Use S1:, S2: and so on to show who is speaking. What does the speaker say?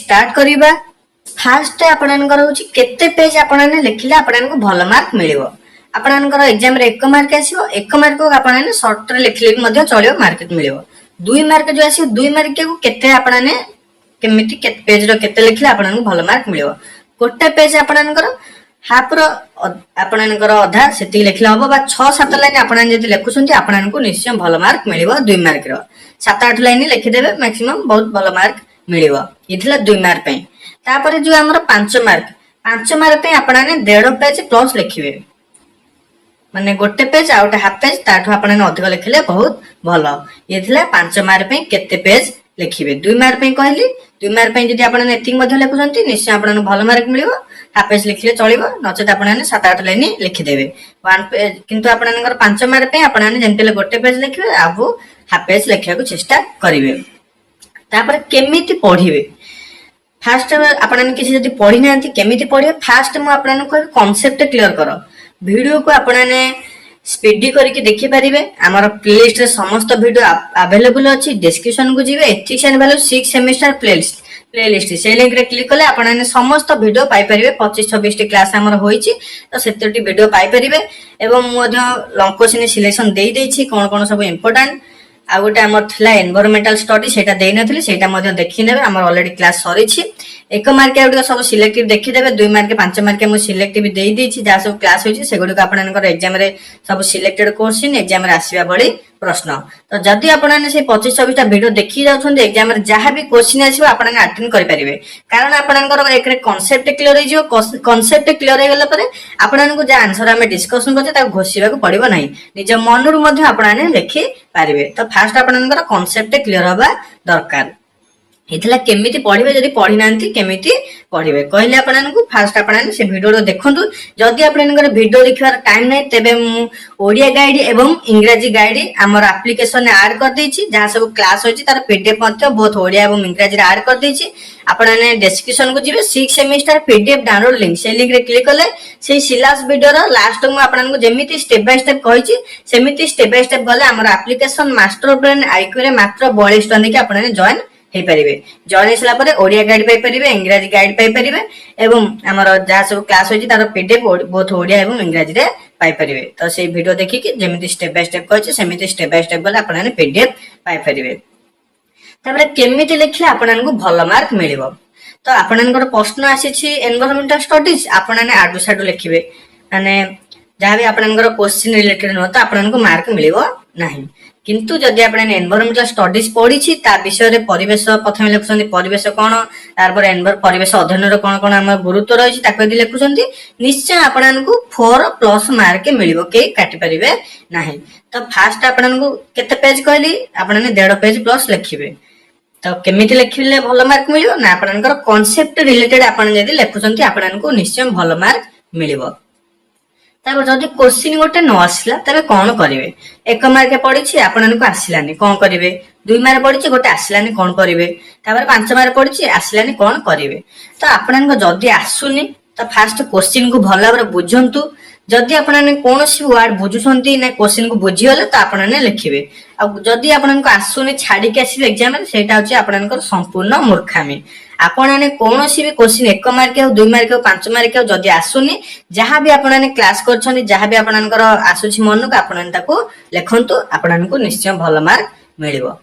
S1: Start करिबा। Fast आपनकर होची केते पेज आपन लिखिले आपन को भल मार्क मिलिबो। आपनकर एग्जाम रे 1 मार्क आसीबो, 1 मार्क को आपन शॉर्ट रे लिखले भी मध्ये चलिबो, मार्क मिलिबो। 2 मार्क जो आसीबो 2 मार्क को केते आपन केमिति केते पेज रो केते लिखले आपन को भल मार्क मिलिबो। गोटे पेज आपनकर हाफ रो आपनकर आधा सेति लिखले होबो बा 6-7 लाइन आपन जदि लिखुछंती आपन को निश्चय भल मार्क मिलिबो। 2 मार्क रो 7-8 लाइन लिखि देबे मैक्सिमम बहुत भल मार्क मिलिबो। इथिला 2 मार्क पे। तापर जो हमर 5 मार्क पे आपन 1.5 पेज प्लस लिखिबे, माने गोटे पेज आउट हाफ पेज ताठो आपन अधिक लिखले बहुत भलो। इथिला 5 मार्क पे केते पेज लिखिबे। 2 मार्क पे कहली 2 मार्क पे जदि आपन एतिक मध्ये लिखुछंती निश्चय आपन भल मार्क मिलिबो। हाफ पेज लिखले चलिबो, नचेत आपन 7-8 लाइन लिखि देबे 1 पेज। किंतु आपनकर 5 मार्क पे आपन जेंतले गोटे पेज लिखिबे आबो हाफ पेज लिखिया को चेष्टा करिवे। तापर केमिति पढिबे, फास्ट आपन किसी जदि पढि नांती केमिति पढिबे। फास्ट मु आपन को कांसेप्ट क्लियर करो। वीडियो को आपन स्पीडी करके देखि परिबे। हमर प्लेलिस्ट रे समस्त वीडियो अवेलेबल अछि। डिस्क्रिप्शन को जिवे ethics and value 6 semester playlist से लिंक रे क्लिक कले आपन समस्त वीडियो पाई परिबे। 25-26 क्लास हमर होईची, तो सेतटी वीडियो पाई परिबे। एवं मु लॉन्ग क्वेश्चन सिलेक्शन देई देछि कोन कोन सब इंपोर्टेंट। आ गोटे हमर थिला एनवायरमेंटल स्टडी सेटा देई नथिले, सेटा मध्ये देखि नेबे। हमर ऑलरेडी क्लास सरीछि। 1 मार्क आउट सब सिलेक्टिव देखि देबे। 2 मार्क 5 मार्क मु सिलेक्टिव देई देछि। जा सब क्लास होइछि सेगुडी को आपनकर एग्जाम रे सब सिलेक्टेड क्वेश्चन एग्जाम रे आसीबा बडी प्रश्न। तो जदि आपन से 25-26 टा वीडियो देखि जाउछन एग्जाम रे जहां भी क्वेश्चन आसीबा आपन अटेंड करि परिबे। कारण आपनकर एक रे कांसेप्ट क्लियर होई जो, कांसेप्ट क्लियर हो गेला परे आपन को जे आंसर हमें डिस्कशन करछे ता घोषिबा को पड़िबो नाही, निज मनरु मध्ये आपन लिखि पारिबे। तो फास्ट आपनकर कांसेप्ट क्लियर होबा दरकार। इथला केमिति पढिबे, जदि पढि नांती केमिति पढिबे कहले आपनकु फास्ट आपन से वीडियो रो देखंतु। जदि आपनकर वीडियो देखिबार टाइम नै तेबे मु ओडिया गाइड एवं इंग्रजी गाइड हमर एप्लीकेशन ने ऐड कर देछि। जहां सब क्लास होछि तार पीडीएफ मध्ये बोथ ओडिया एवं इंग्रजी रे ऐड कर देछि। आपन डिस्क्रिप्शन को जिवे 6 सेमेस्टर पीडीएफ डाउनलोड लिंक, से लिंक रे क्लिक करले से सिलेबस वीडियो रो लास्ट मु आपनकु जेमिति स्टेप बाय स्टेप कहिछि सेमिति स्टेप बाय स्टेप गले हमर एप्लीकेशन मास्टर प्लान आईक्यू रे मात्र 42 टका देखि आपन जॉइन हे परिबे। जॉइन हेसला परे ओडिया गाइड पाई परिबे, इंग्रजी गाइड पाई परिबे एवं हमर जा सब क्लास होछि तार पीडीएफ बोथ ओडिया एवं इंग्रजी रे पाई परिबे। तो से वीडियो देखि कि जेमिति स्टेप बाय स्टेप कहिछि सेमिति स्टेप बाय स्टेप गले आपन पीडीएफ पाई परिबे। तापर केमिति लिखले आपनकु भल मार्क मिलिबो। तो आपनकर प्रश्न आसीछि एनवायरमेंटल स्टडीज आपन आडू साडू लिखिबे, माने जहां भी आपनकर क्वेश्चन रिलेटेड न तो आपनकु मार्क मिलिबो नाही। किंतु जदि आपन एनवायरमेंटल स्टडीज पढिछि ता विषय रे परिवेश प्रथमे लिखुछन्ती परिवेश कोन, तारपर परिवेश अध्ययन रो कोन कोन हम गुरुत्व रहिछि ताको यदि लिखुछन्ती निश्चय आपनकु 4+ मार्क मिलिबो, के काटि परिबे नाही। तो फास्ट आपनकु केते पेज कहली आपन 1.5 पेज प्लस लिखिबे। तो केमिति लिखिले भल मार्क मिलिबो ना आपनकर कांसेप्ट रिलेटेड आपन यदि लिखुछन्ती आपनकु निश्चय भल मार्क मिलिबो। तापर जदि क्वेश्चन गोटे न आसला तबे कोन करिवे। 1 मार्क पढिछि आपनकु आसिलानी कोन करिवे, 2 मार्क पढिछि गोटे आसिलानी कोन करिवे, तापर 5 मार्क पढिछि आसिलानी कोन करिवे। तो आपनकु जदि आसुनी तो फास्ट क्वेश्चन को भल भाबरे बुझंतु। जदि आपन कोनोसी वर्ड बुझुछन्ती ना क्वेश्चन को बुझियले तो आपन लिखिबे। आ जदि आपनकु आसुनी छाडी के आसीबे एग्जाम रे सेटा होछि आपनकर संपूर्ण मूर्खामी। आपन कोनोसी भी क्वेश्चन 1 मार्क हो 2 मार्क हो 5 मार्क हो जदि आसुनी जहां भी आपन क्लास करछन्ती जहां भी आपनकर आसुछि मन को आपन ताको लिखंतु आपनकु निश्चय भल मार्क मिलिबो।